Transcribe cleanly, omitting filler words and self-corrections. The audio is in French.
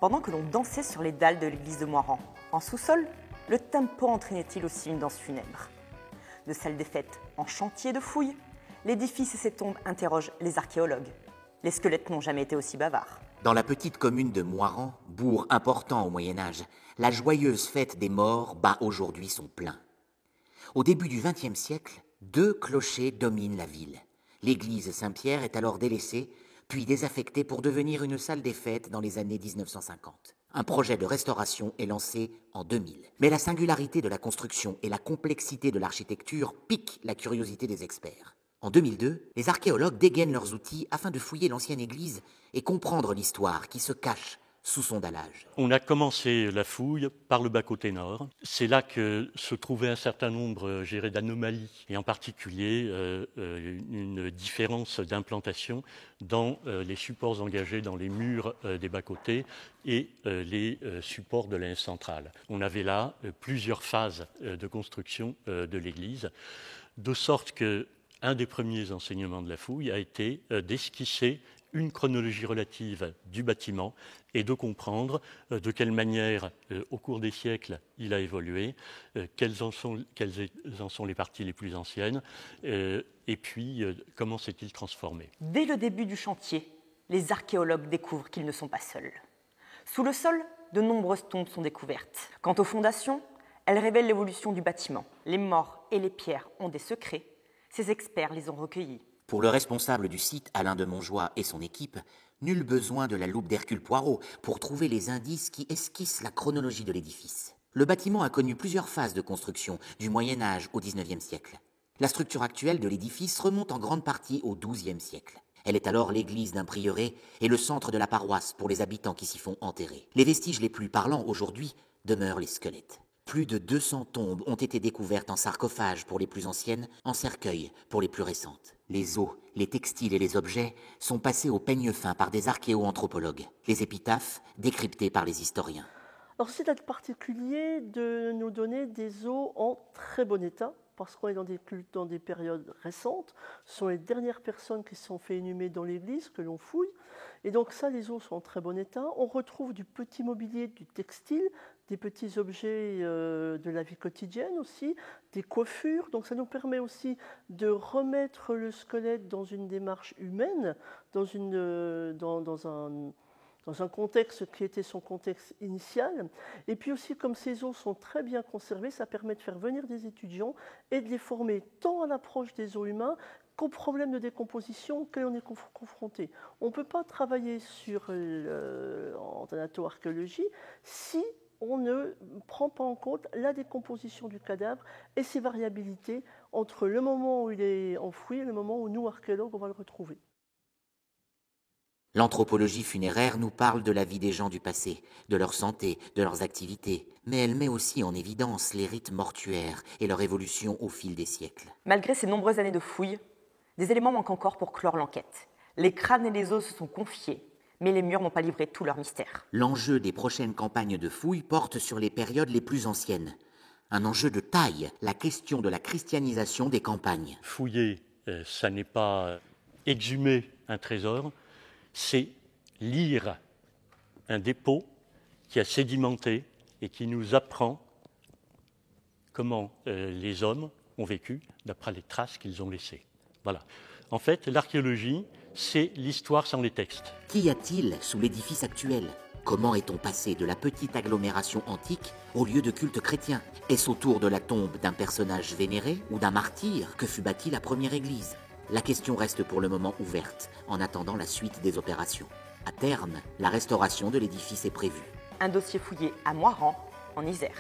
pendant que l'on dansait sur les dalles de l'église de Moirans. En sous-sol, le tempo entraînait-il aussi une danse funèbre. De salle des fêtes en chantier de fouilles, l'édifice et ses tombes interrogent les archéologues. Les squelettes n'ont jamais été aussi bavards. Dans la petite commune de Moirans, bourg important au Moyen-Âge, la joyeuse fête des morts bat aujourd'hui son plein. Au début du XXe siècle, 2 clochers dominent la ville. L'église Saint-Pierre est alors délaissée, puis désaffectée pour devenir une salle des fêtes dans les années 1950. Un projet de restauration est lancé en 2000. Mais la singularité de la construction et la complexité de l'architecture piquent la curiosité des experts. En 2002, les archéologues dégainent leurs outils afin de fouiller l'ancienne église et comprendre l'histoire qui se cache sous son dallage. On a commencé la fouille par le bas-côté nord. C'est là que se trouvaient un certain nombre d'anomalies, et en particulier une différence d'implantation dans les supports engagés dans les murs des bas-côtés et les supports de la nef centrale. On avait là plusieurs phases de construction de l'église, de sorte que un des premiers enseignements de la fouille a été d'esquisser une chronologie relative du bâtiment et de comprendre de quelle manière, au cours des siècles, il a évolué, quelles en sont les parties les plus anciennes, et puis comment s'est-il transformé. Dès le début du chantier, les archéologues découvrent qu'ils ne sont pas seuls. Sous le sol, de nombreuses tombes sont découvertes. Quant aux fondations, elles révèlent l'évolution du bâtiment. Les morts et les pierres ont des secrets. Ces experts les ont recueillis. Pour le responsable du site, Alain de Montjoie, et son équipe, nul besoin de la loupe d'Hercule Poirot pour trouver les indices qui esquissent la chronologie de l'édifice. Le bâtiment a connu plusieurs phases de construction, du Moyen-Âge au XIXe siècle. La structure actuelle de l'édifice remonte en grande partie au XIIe siècle. Elle est alors l'église d'un prieuré et le centre de la paroisse pour les habitants qui s'y font enterrer. Les vestiges les plus parlants aujourd'hui demeurent les squelettes. Plus de 200 tombes ont été découvertes en sarcophage pour les plus anciennes, en cercueil pour les plus récentes. Les os, les textiles et les objets sont passés au peigne fin par des archéo-anthropologues. Les épitaphes décryptées par les historiens. Alors c'est particulier de nous donner des os en très bon état, parce qu'on est dans des périodes récentes. Ce sont les dernières personnes qui se sont fait inhumer dans l'église que l'on fouille. Et donc ça, les os sont en très bon état. On retrouve du petit mobilier, du textile, des petits objets de la vie quotidienne aussi, des coiffures. Donc ça nous permet aussi de remettre le squelette dans une démarche humaine, dans un contexte qui était son contexte initial. Et puis aussi, comme ces os sont très bien conservés, ça permet de faire venir des étudiants et de les former tant à l'approche des os humains qu'aux problèmes de décomposition auxquels on est confronté. On ne peut pas travailler en thanatoarchéologie si on ne prend pas en compte la décomposition du cadavre et ses variabilités entre le moment où il est enfoui et le moment où nous, archéologues, on va le retrouver. L'anthropologie funéraire nous parle de la vie des gens du passé, de leur santé, de leurs activités, mais elle met aussi en évidence les rites mortuaires et leur évolution au fil des siècles. Malgré ces nombreuses années de fouilles, des éléments manquent encore pour clore l'enquête. Les crânes et les os se sont confiés, mais les murs n'ont pas livré tout leur mystère. L'enjeu des prochaines campagnes de fouilles porte sur les périodes les plus anciennes. Un enjeu de taille, la question de la christianisation des campagnes. Fouiller, ça n'est pas exhumer un trésor, c'est lire un dépôt qui a sédimenté et qui nous apprend comment les hommes ont vécu d'après les traces qu'ils ont laissées. Voilà. En fait, l'archéologie, c'est l'histoire sans les textes. Qu'y a-t-il sous l'édifice actuel ? Comment est-on passé de la petite agglomération antique au lieu de culte chrétien ? Est-ce autour de la tombe d'un personnage vénéré ou d'un martyr que fut bâtie la première église ? La question reste pour le moment ouverte, en attendant la suite des opérations. À terme, la restauration de l'édifice est prévue. Un dossier fouillé à Moirans, en Isère.